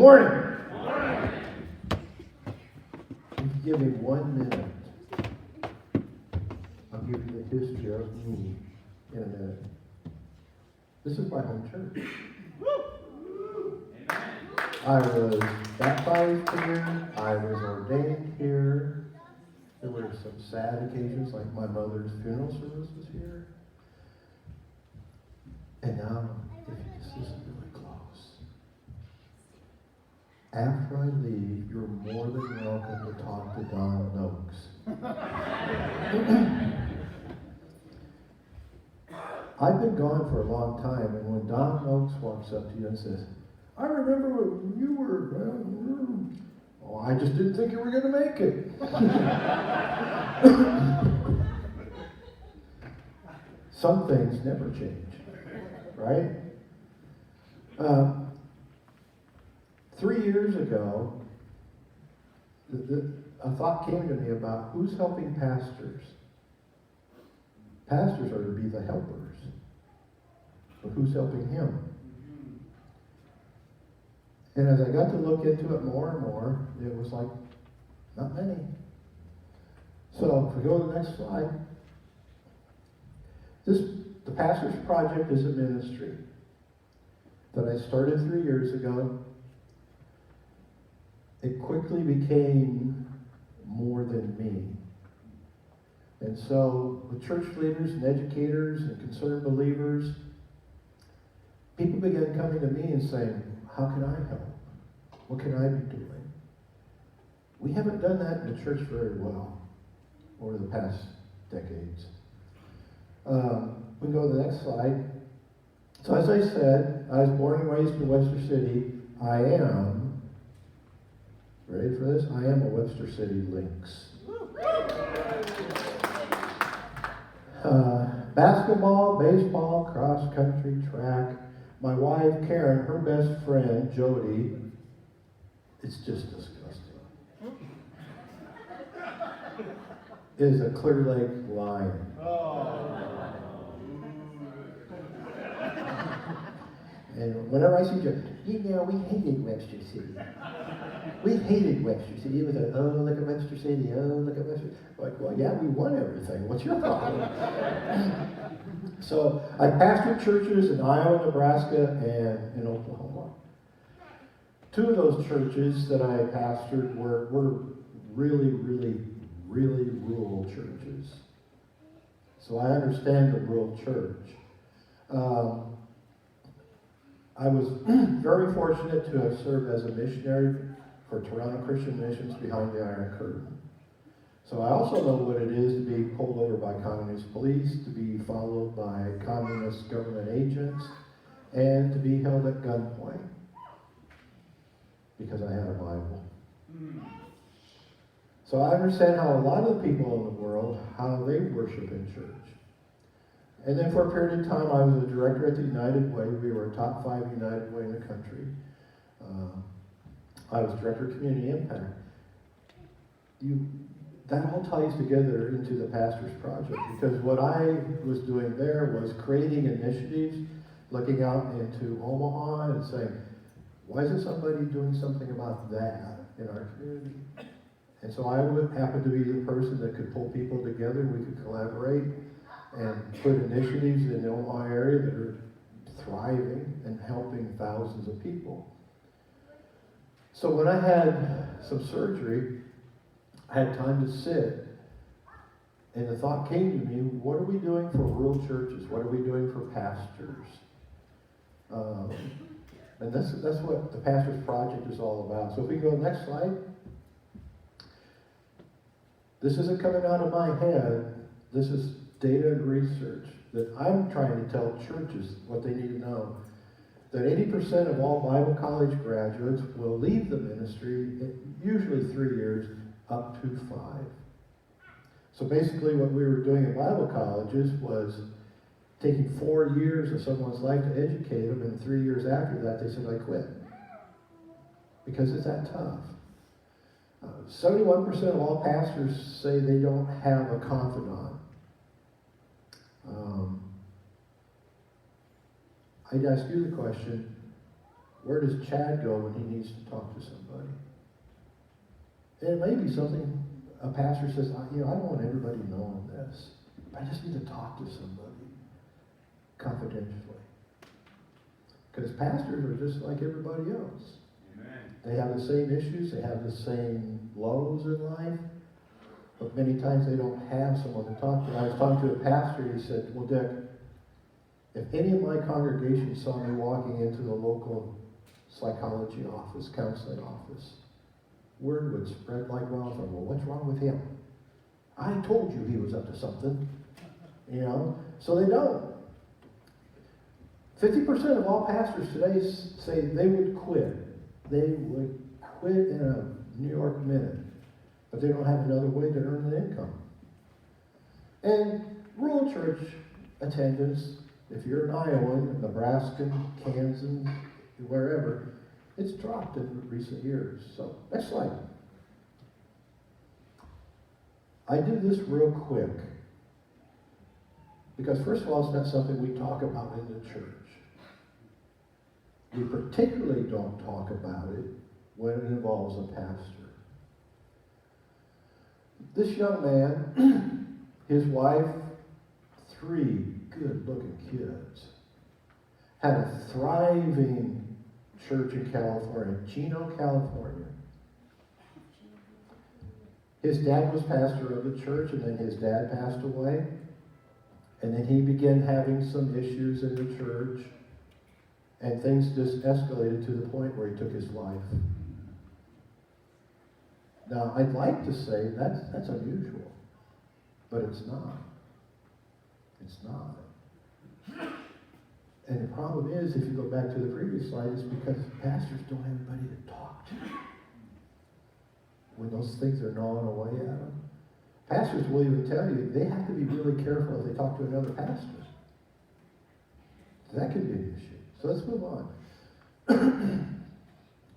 morning. If you give me 1 minute, I'll give you the history of me in a minute. This is my home church. I was baptized here. I was ordained here. There were some sad occasions, like my mother's funeral service was here. And now, if you just listen really close, after I leave, you're more than welcome to talk to Don Noakes. I've been gone for a long time, and when Don Noakes walks up to you and says, I remember when you were, oh, I just didn't think you were going to make it. Some things never change, right? 3 years ago, a thought came to me about who's helping pastors. Pastors are to be the helpers, but who's helping him? And as I got to look into it more and more, it was like, not many. So if we go to the next slide, the Pastor's Project is a ministry that I started 3 years ago. It quickly became more than me. And so with church leaders and educators and concerned believers, people began coming to me and saying, how can I help? What can I be doing? We haven't done that in the church very well over the past decades. We can go to the next slide. So as I said, I was born and raised in Webster City. I am, ready for this? I am a Webster City Lynx. Basketball, baseball, cross country, track. My wife, Karen, her best friend, Jody, it's just disgusting, is a Clear Lake Lion. And whenever I see Jody, we hated Webster City. We hated Webster City. It was like, oh, look at Webster City. Oh, look at Webster. Like, well, yeah, we won everything. What's your problem? So I pastored churches in Iowa, Nebraska, and in Oklahoma. 2 of those churches that I pastored were really, really, really rural churches. So I understand the rural church. I was very fortunate to have served as a missionary for Toronto Christian Missions behind the Iron Curtain. So I also know what it is to be pulled over by communist police, to be followed by communist government agents, and to be held at gunpoint because I had a Bible. So I understand how a lot of the people in the world, how they worship in church. And then for a period of time, I was a director at the United Way. We were a top 5 United Way in the country. I was director of community impact. That all ties together into the Pastor's Project, because what I was doing there was creating initiatives, looking out into Omaha and saying, why isn't somebody doing something about that in our community? And so I would happen to be the person that could pull people together. We could collaborate and put initiatives in the Omaha area that are thriving and helping thousands of people. So when I had some surgery, I had time to sit, and the thought came to me, what are we doing for rural churches? What are we doing for pastors? And that's what the Pastor's Project is all about. So if we go to the next slide. This isn't coming out of my head. This is data and research that I'm trying to tell churches what they need to know. That 80% of all Bible college graduates will leave the ministry in usually 3 years, up to 5. So basically what we were doing in Bible colleges was taking 4 years of someone's life to educate them, and 3 years after that they said, I quit. Because it's that tough. 71% of all pastors say they don't have a confidant. I'd ask you the question, Where does Chad go when he needs to talk to somebody? And it may be something a pastor says, I don't want everybody knowing this. I just need to talk to somebody confidentially. Because pastors are just like everybody else. Amen. They have the same issues, they have the same lows in life, but many times they don't have someone to talk to. I was talking to a pastor, he said, well, Dick, if any of my congregation saw me walking into the local psychology office, counseling office, word would spread like wildfire. Well, what's wrong with him? I told you he was up to something. So they don't. 50% of all pastors today say they would quit. They would quit in a New York minute, but they don't have another way to earn the income. And rural church attendance, if you're an Iowan, Nebraskan, Kansas, wherever, it's dropped in recent years. So, next slide. I do this real quick because, first of all, it's not something we talk about in the church. We particularly don't talk about it when it involves a pastor. This young man, his wife, 3 good-looking kids, had a thriving church in California, Chino, California. His dad was pastor of the church, and then his dad passed away. And then he began having some issues in the church, and things just escalated to the point where he took his life. Now, I'd like to say that's unusual, but it's not. It's not. And the problem is, if you go back to the previous slide, it's because pastors don't have anybody to talk to when those things are gnawing away at them. Pastors will even tell you they have to be really careful if they talk to another pastor. That could be an issue. So let's move on.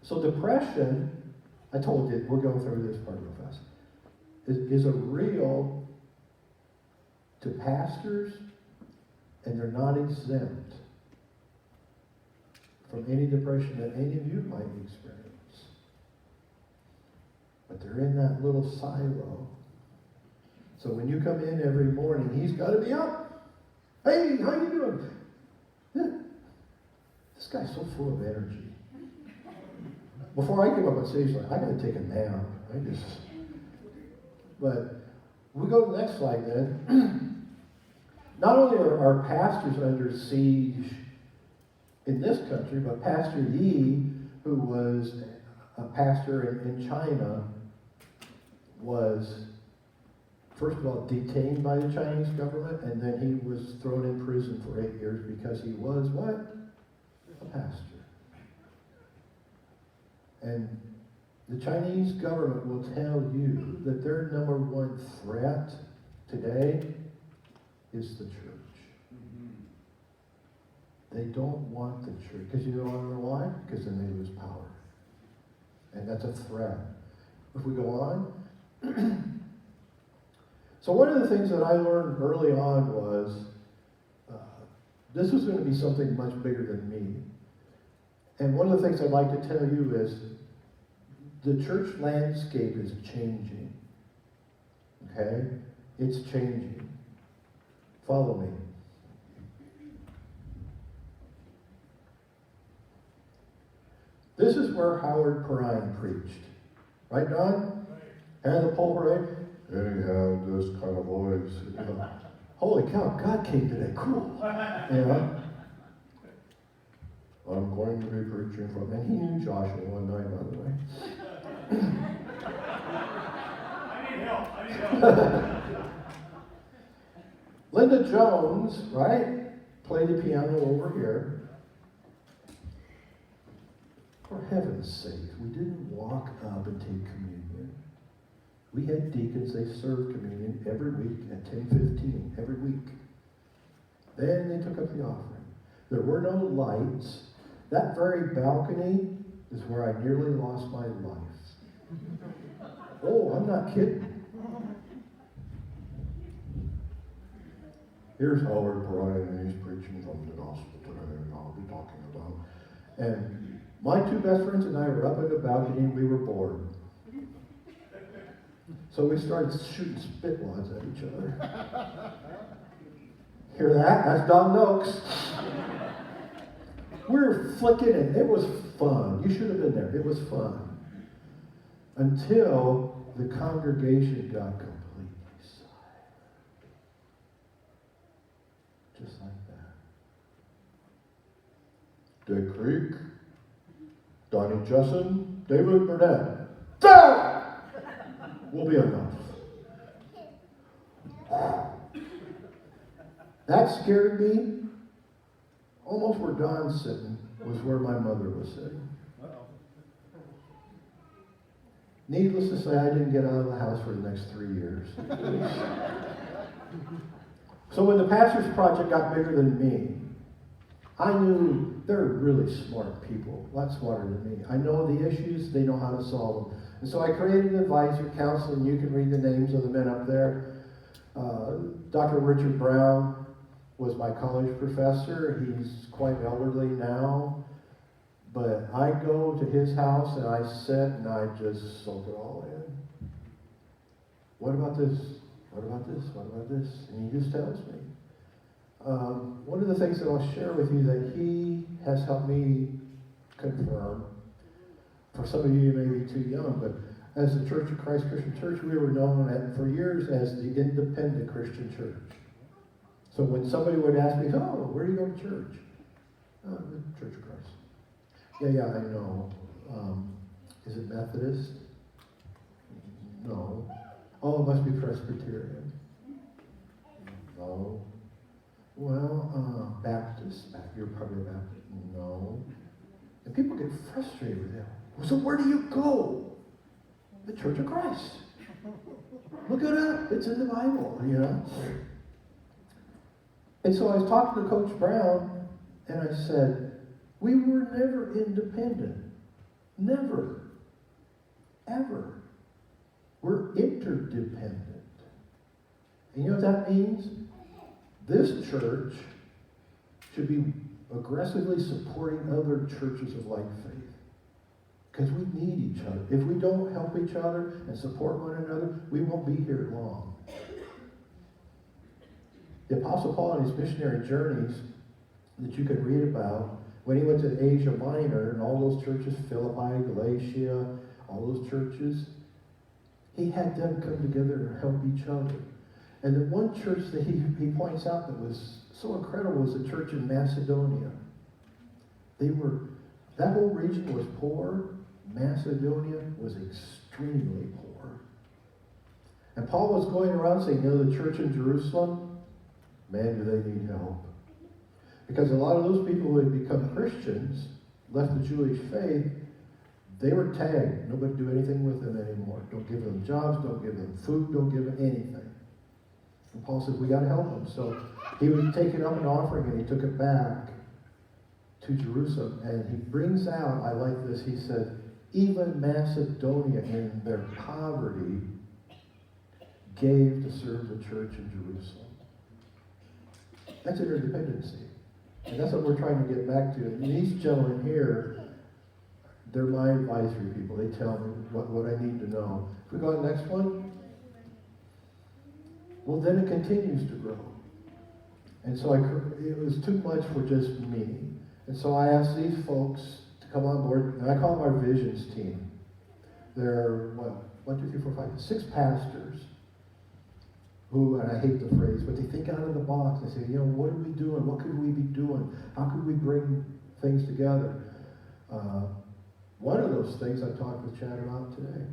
So depression, I told you, we're going through this part real fast, is a real to pastors, and they're not exempt from any depression that any of you might experience. But they're in that little silo. So when you come in every morning, he's got to be up. Hey, how you doing? Yeah. This guy's so full of energy. Before I came up on stage, I got to take a nap. But we go to the next slide then. Not only are our pastors under siege in this country, but Pastor Yi, who was a pastor in China, was, first of all, detained by the Chinese government, and then he was thrown in prison for 8 years because he was what? A pastor. And the Chinese government will tell you that their number one threat today is the church. They don't want the church. Because you know why? Because then they lose power. And that's a threat. If we go on. So one of the things that I learned early on was this was going to be something much bigger than me. And one of the things I'd like to tell you is the church landscape is changing. Okay? It's changing. Follow me. This is where Howard Perrine preached. Right, Don? And the pulpit, and he had this kind of voice. Holy cow, God came today. Cool. I'm going to be preaching from, and he knew Joshua one night, by the way. I need help. Linda Jones, right, played the piano over here. For heaven's sake, we didn't walk up and take communion. We had deacons, they served communion every week at 10:15, every week. Then they took up the offering. There were no lights. That very balcony is where I nearly lost my life. Oh, I'm not kidding. Here's Howard Perrine, and he's preaching from the gospel today, and I'll be talking about. And my two best friends and I were up in the balcony and we were bored. So we started shooting spit wads at each other. Hear that? That's Don Noakes. We were flicking it. It was fun. You should have been there. It was fun. Until the congregation got completely silent. Just like that. Dick Creek, Donnie Justin, David Burnett. Down! Will be enough. That scared me. Almost where Don's sitting was where my mother was sitting. Needless to say, I didn't get out of the house for the next 3 years. So when the Pastor's Project got bigger than me, I knew they're really smart people, a lot smarter than me. I know the issues, they know how to solve them. And so I created an advisory council, and you can read the names of the men up there. Dr. Richard Brown was my college professor. He's quite elderly now. But I go to his house and I sit and I just soak it all in. What about this? What about this? What about this? And he just tells me. One of the things that I'll share with you that he has helped me confirm, for some of you may be too young, but as the Church of Christ Christian Church, we were known for years as the independent Christian church. So when somebody would ask me, oh, where do you go to church? Oh, the Church of Christ. Yeah, I know. Is it Methodist? No. Oh, it must be Presbyterian. No. Well, Baptist. You're probably a Baptist. No. And people get frustrated with that. Well, so where do you go? The Church of Christ. Look it up. It's in the Bible, you know. And so I was talking to Coach Brown, and I said, we were never independent. Never. Ever. We're interdependent. And you know what that means? This church should be aggressively supporting other churches of like faith. Because we need each other. If we don't help each other and support one another, we won't be here long. The Apostle Paul and his missionary journeys that you can read about, when he went to Asia Minor and all those churches, Philippi, Galatia, all those churches, he had them come together and help each other. And the one church that he points out that was so incredible was the church in Macedonia. That whole region was poor. Macedonia was extremely poor. And Paul was going around saying, you know, the church in Jerusalem, man, do they need help. Because a lot of those people who had become Christians, left the Jewish faith, they were tagged. Nobody do anything with them anymore. Don't give them jobs, don't give them food, don't give them anything. And Paul said, we got to help them. So he was taking up an offering and he took it back to Jerusalem. And he brings out, I like this, he said, even Macedonia in their poverty gave to serve the church in Jerusalem. That's interdependency. And that's what we're trying to get back to. And these gentlemen here, they're my advisory people. They tell me what I need to know. If we go to the next one, well, then it continues to grow. And so it was too much for just me. And so I asked these folks to come on board, and I call them our visions team. They're, 6 pastors who, and I hate the phrase, but they think out of the box. They say, you know, what are we doing? What could we be doing? How could we bring things together? One of those things I talked with Chad about today.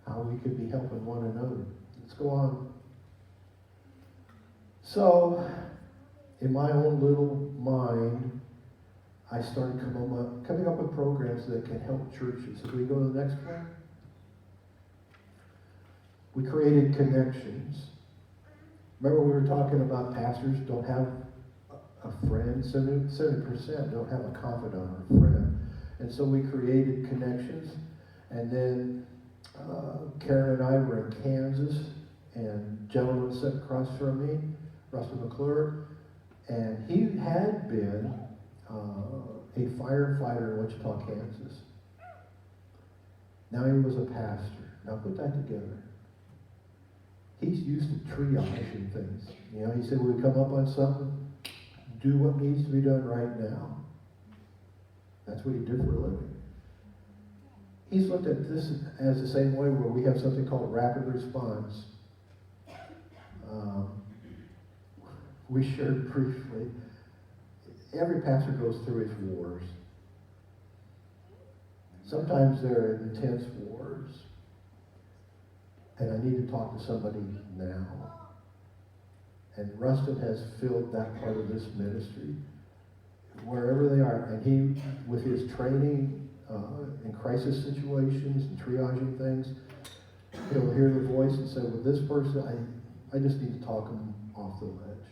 How we could be helping one another. Let's go on. So, in my own little mind, I started coming up with programs that can help churches. So we go to the next one. We created connections. Remember we were talking about pastors don't have a friend. 70% don't have a confidant or a friend. And so we created connections. And then Karen and I were in Kansas, and a gentleman sat across from me, Russell McClure, and he had been a firefighter in Wichita, Kansas. Now he was a pastor. Now put that together. He's used to triaging things. You know, he said, when we come up on something, do what needs to be done right now. That's what he did for a living. He's looked at this as the same way where we have something called rapid response. We shared briefly. Every pastor goes through his wars. Sometimes they're intense wars. And I need to talk to somebody now. And Rustin has filled that part of this ministry. Wherever they are, and he, with his training in crisis situations and triaging things, he'll hear the voice and say, well, this person, I just need to talk him off the ledge.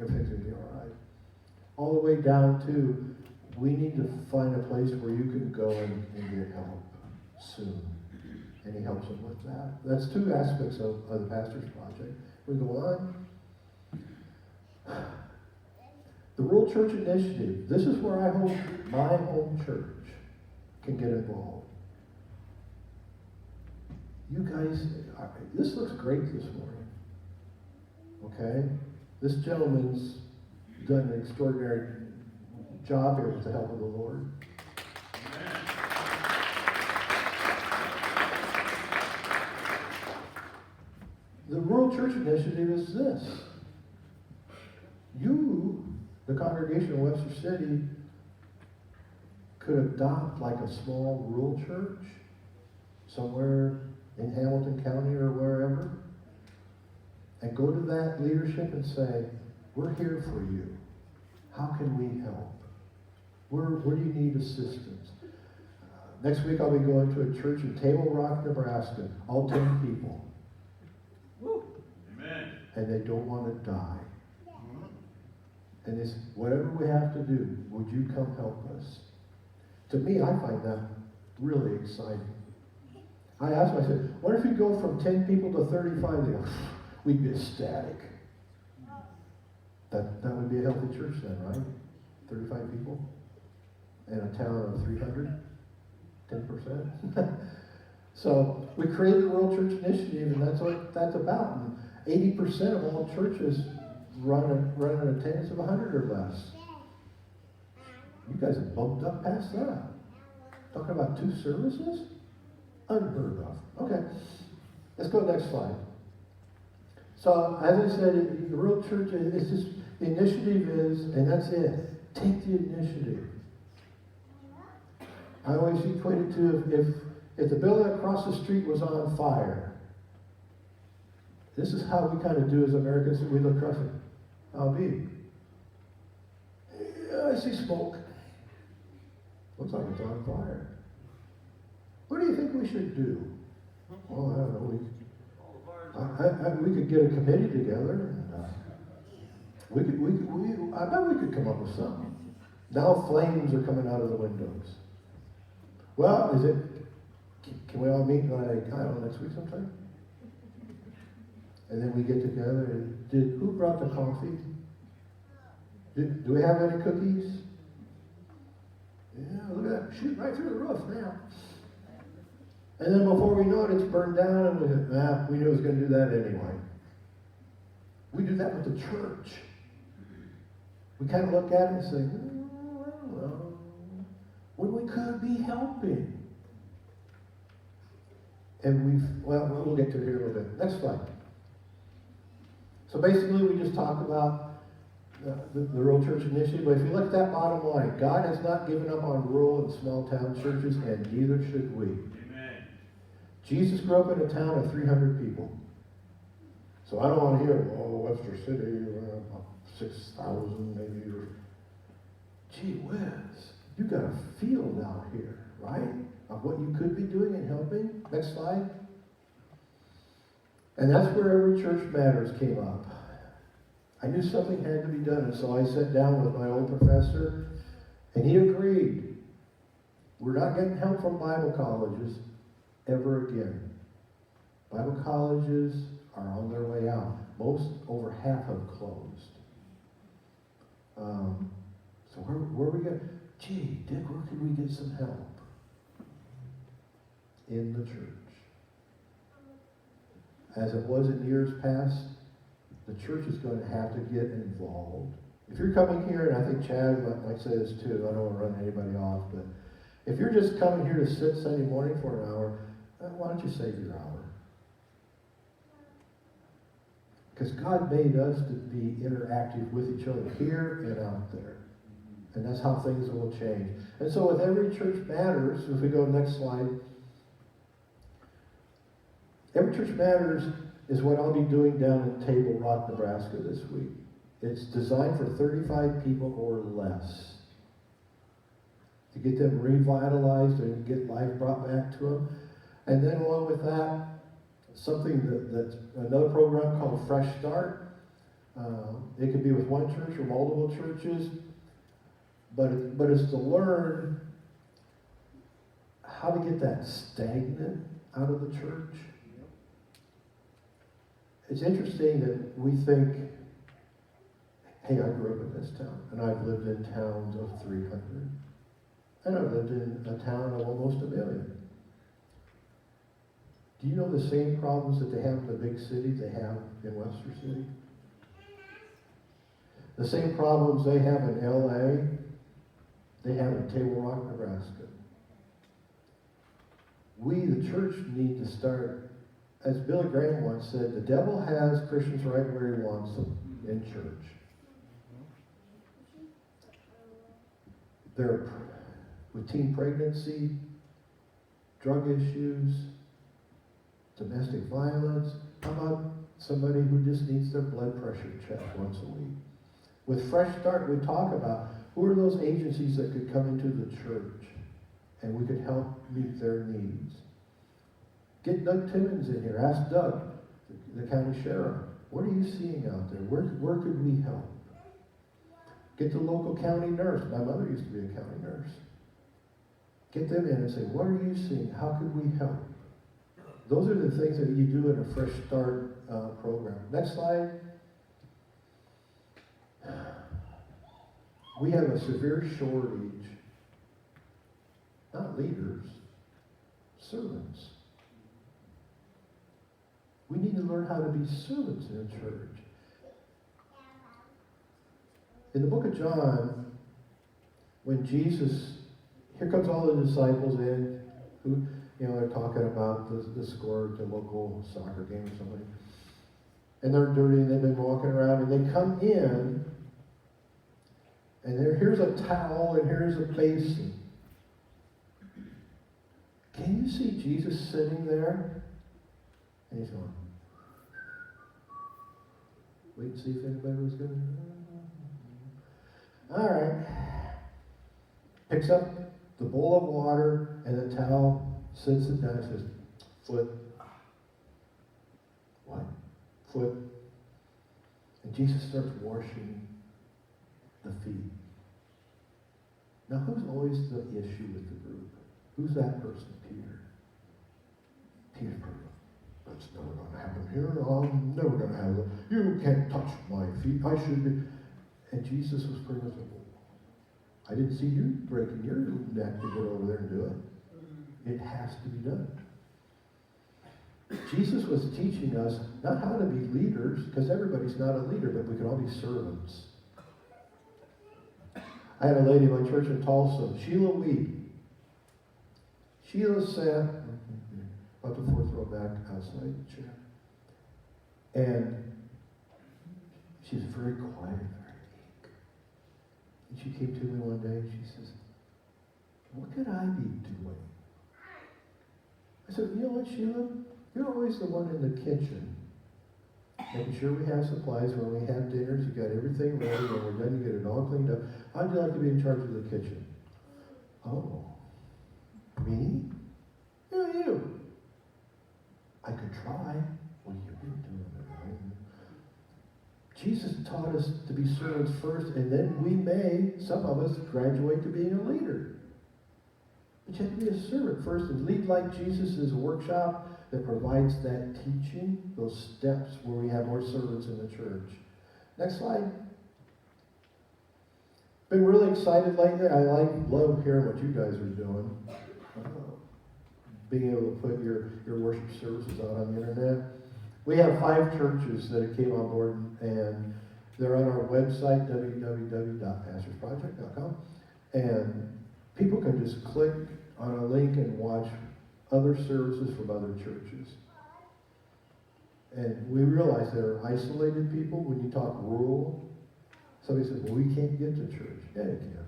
Everything's going to be all right. All the way down to, we need to find a place where you can go and get help soon. And he helps them with that. That's two aspects of the pastor's project. We go on. The Rural Church Initiative. This is where I hope my home church can get involved. You guys, this looks great this morning. Okay? This gentleman's done an extraordinary job here with the help of the Lord. The Rural Church Initiative is this. You, the congregation of Webster City, could adopt like a small rural church somewhere in Hamilton County or wherever, and go to that leadership and say, we're here for you. How can we help? Where do you need assistance? Next week I'll be going to a church in Table Rock, Nebraska, all 10 people. Woo. Amen. And they don't want to die. And it's, whatever we have to do, would you come help us? To me, I find that really exciting. I asked them, I said, what if you go from 10 people to 35? They go, we'd be ecstatic. That would be a healthy church then, right? 35 people? In a town of 300? 10%? So we created the World Church Initiative, and that's what that's about. And 80% of all churches run an attendance of 100 or less. You guys have bumped up past that. Talking about 2 services? Unheard of. Okay, let's go to the next slide. So, as I said, the Real Church is just, the initiative is, and that's it. Take the initiative. I always equate it to if the building across the street was on fire. This is how we kind of do as Americans. We look across it. I'll be. Yeah, I see smoke. Looks like it's on fire. What do you think we should do? Well, I don't know. We could get a committee together. And, I bet we could come up with something. Now flames are coming out of the windows. Well, can we all meet like, I don't know, next week sometime? And then we get together and who brought the coffee? Do we have any cookies? Yeah, look at that, shooting right through the roof now. And then before we know it, it's burned down, and we knew it was going to do that anyway. We do that with the church. We kind of look at it and say, I don't know, when we could be helping. And we'll get to it here in a little bit. Next slide. So basically, we just talked about the Rural Church Initiative, but if you look at that bottom line, God has not given up on rural and small town churches, and neither should we. Amen. Jesus grew up in a town of 300 people. So I don't want to hear, Webster City, 6,000 maybe. Gee whiz, you got a field out here, right? Of what you could be doing and helping. Next slide. And that's where Every Church Matters came up. I knew something had to be done, and so I sat down with my old professor, and he agreed. We're not getting help from Bible colleges ever again. Bible colleges are on their way out. Over half have closed. So where we get, gee, Dick, where could we get some help? In the church. As it was in years past, the church is going to have to get involved. If you're coming here, and I think Chad might say this too, I don't want to run anybody off, but if you're just coming here to sit Sunday morning for an hour, why don't you save your hour? Because God made us to be interactive with each other here and out there. And that's how things will change. And so with Every Church Matters, if we go next slide, Every Church Matters is what I'll be doing down in Table Rock, Nebraska this week. It's designed for 35 people or less. To get them revitalized and get life brought back to them. And then along with that, something that's another program called Fresh Start. It could be with one church or multiple churches. But it's to learn how to get that stagnant out of the church. It's interesting that we think, hey, I grew up in this town, and I've lived in towns of 300. And I've lived in a town of almost 1 million. Do you know the same problems that they have in the big cities they have in Webster City? The same problems they have in LA, they have in Table Rock, Nebraska. We, the church, need to start, as Billy Graham once said, the devil has Christians right where he wants them, in church. They're with teen pregnancy, drug issues, domestic violence. How about somebody who just needs their blood pressure checked once a week? With Fresh Start, we talk about who are those agencies that could come into the church and we could help meet their needs. Get Doug Timmons in here. Ask Doug, the county sheriff, what are you seeing out there? Where could we help? Get the local county nurse. My mother used to be a county nurse. Get them in and say, what are you seeing? How could we help? Those are the things that you do in a Fresh Start program. Next slide. We have a severe shortage, not leaders, servants. We need to learn how to be servants in a church. In the book of John, when Jesus, here comes all the disciples in, who, they're talking about the score at the local soccer game or something. And they're dirty and they've been walking around and they come in and here's a towel and here's a basin. Can you see Jesus sitting there? And he's going, wait and see if anybody was going to. All right. Picks up the bowl of water and the towel, sits it down and says, foot. What? Foot. And Jesus starts washing the feet. Now, who's always the issue with the group? Who's that person? Peter. Peter's probably, that's never going to happen here. I'm never going to have it. You can't touch my feet. I should be. And Jesus was pretty much like, I didn't see you breaking your neck to get over there and do it. It has to be done. Jesus was teaching us not how to be leaders, because everybody's not a leader, but we can all be servants. I had a lady in my church in Tulsa, Sheila Weed. Sheila sat about the fourth row back outside the chair. And she's very quiet, very meek. And she came to me one day and she says, what could I be doing? I said, you know what, Sheila? You're always the one in the kitchen, making sure we have supplies when we have dinners. You got everything ready. When we're done, you get it all cleaned up. How'd you like to be in charge of the kitchen? Oh, me? Yeah, you. I could try. Well, you've been doing it, right? Jesus taught us to be servants first, and then we may, some of us, graduate to being a leader. But you have to be a servant first and lead like Jesus is a workshop that provides that teaching, those steps where we have more servants in the church. Next slide. Been really excited lately. I love hearing what you guys are doing. Being able to put your worship services out on the internet. We have 5 churches that came on board, and they're on our website, www.pastorsproject.com. And people can just click on a link and watch other services from other churches. And we realize there are isolated people. When you talk rural, somebody says, well, we can't get to church. Yeah, you can.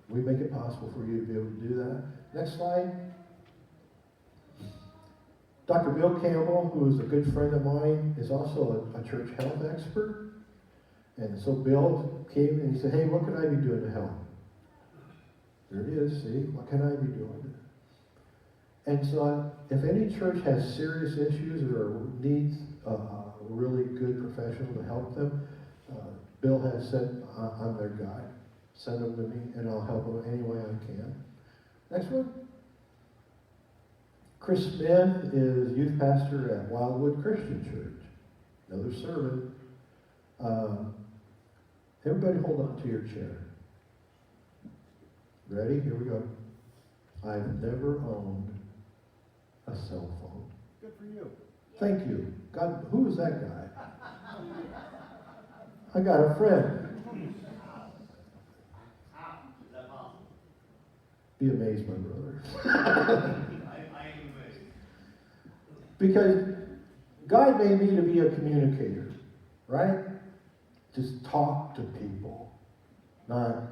We make it possible for you to be able to do that. Next slide. Dr. Bill Campbell, who is a good friend of mine, is also a church health expert. And so Bill came and he said, hey, what can I be doing to help? There it is, see? What can I be doing? And so if any church has serious issues or needs a really good professional to help them, Bill has said, I'm their guy. Send them to me and I'll help them any way I can. Next one. Chris Smith is youth pastor at Wildwood Christian Church. Another servant. Everybody hold on to your chair. Ready? Here we go. I've never owned a cell phone. Good for you. Thank you. God, who is that guy? I got a friend. Is that possible? Be amazed, my brother. I am amazed. Because God made me to be a communicator, right? Just talk to people, not.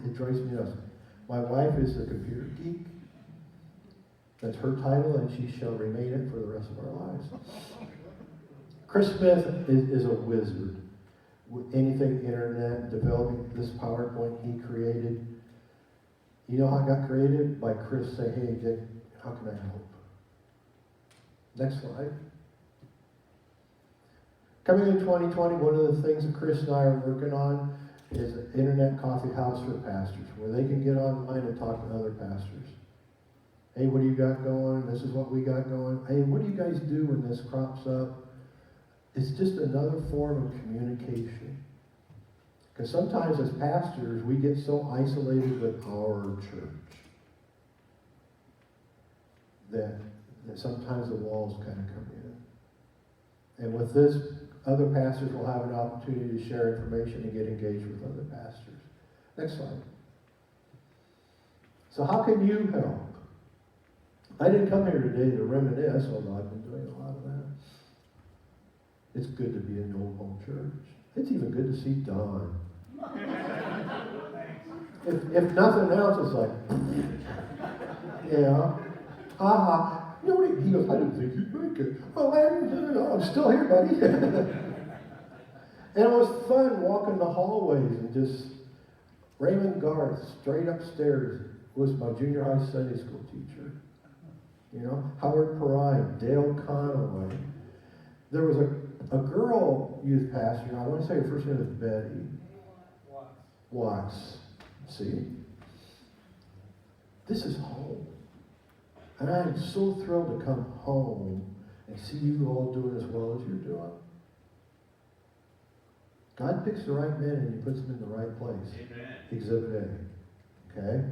It drives me nuts. My wife is a computer geek. That's her title, and she shall remain it for the rest of our lives. Chris Smith is a wizard. With anything internet, developing this PowerPoint he created. You know how it got created? By Chris saying, hey, Dick, how can I help? Next slide. Coming in 2020, one of the things that Chris and I are working on is an internet coffee house for pastors, where they can get online and talk to other pastors. Hey, what do you got going? This is what we got going. Hey, what do you guys do when this crops up? It's just another form of communication. Because sometimes as pastors, we get so isolated with our church that sometimes the walls kind of come in. And with this, other pastors will have an opportunity to share information and get engaged with other pastors. Next slide. So how can you help? I didn't come here today to reminisce, although I've been doing a lot of that. It's good to be in the Old Home Church. It's even good to see Don. If nothing else, it's like, yeah, ha. You know, he goes, I didn't think you'd make it. Oh, I'm still here, buddy. And it was fun walking the hallways and just, Raymond Garth, straight upstairs, was my junior high Sunday school teacher. You know, Howard Perrine, Dale Conaway. There was a girl youth pastor, I want to say her first name was Betty. Watts. See? This is home. And I am so thrilled to come home and see you all doing as well as you're doing. God picks the right men and he puts them in the right place. Amen. Exhibit A. Okay?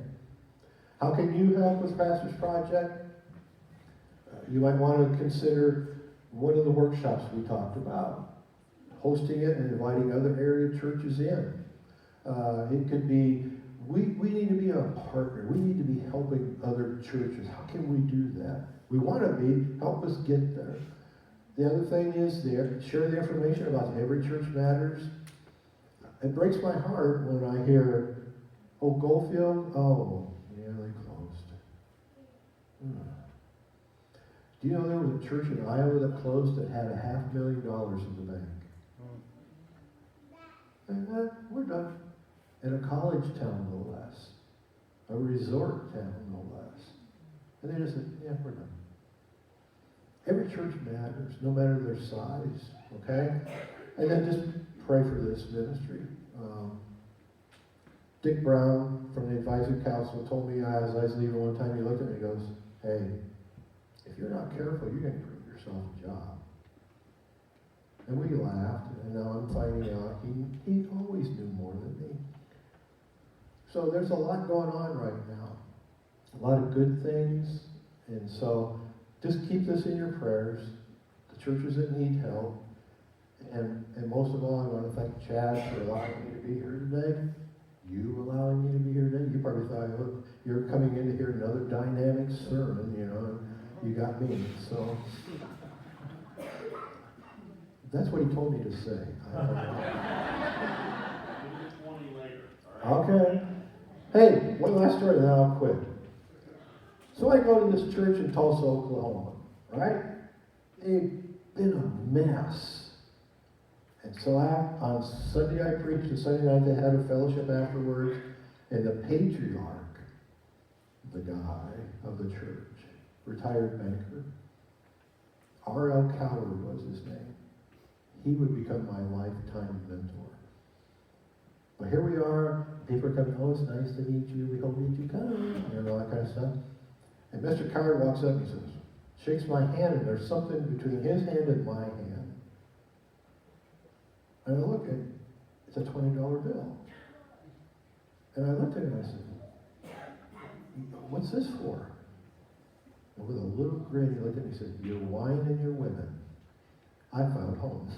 How can you help with Pastor's Project? You might want to consider one of the workshops we talked about. Hosting it and inviting other area churches in. It could be, we need to be a partner. We need to be helping other churches. How can we do that? We want to be. Help us get there. The other thing is share the information about Every Church Matters. It breaks my heart when I hear, oh, Goldfield? Oh, yeah, they closed. Do you know there was a church in Iowa that closed that had $500,000 in the bank? And we're done. In a college town, no less. A resort town, no less. And they just said, yeah, we're done. Every church matters, no matter their size, okay? And then just pray for this ministry. Dick Brown from the Advisory Council told me as I was leaving one time, he looked at me and goes, hey, if you're not careful, you're going to prove yourself a job. And we laughed, and now I'm finding out he always knew more than me. So there's a lot going on right now. A lot of good things. And so just keep this in your prayers. The churches that need help. And most of all, I want to thank Chad for allowing me to be here today. You allowing me to be here today. You probably thought, look, you're coming in to hear another dynamic sermon, you know, and you got me. So that's what he told me to say. I don't know. Okay. Hey, one last story, then I'll quit. So I go to this church in Tulsa, Oklahoma, right? They've been a mess. And so on Sunday I preached, and Sunday night they had a fellowship afterwards, and the patriarch, the guy of the church, retired banker, R.L. Coward was his name. He would become my lifetime mentor. But here we are, people are coming, oh, it's nice to meet you, we hope that you come, and all that kind of stuff. And Mr. Coward walks up and says, shakes my hand, and there's something between his hand and my hand. And I look at it, it's a $20 bill. And I looked at it and I said, what's this for? And with a little grin, he looked at me and said, your wine and your women. I found home.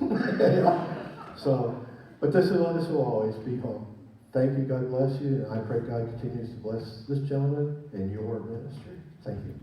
So, but this will always be home. Thank you, God bless you, and I pray God continues to bless this gentleman and your ministry. Thank you.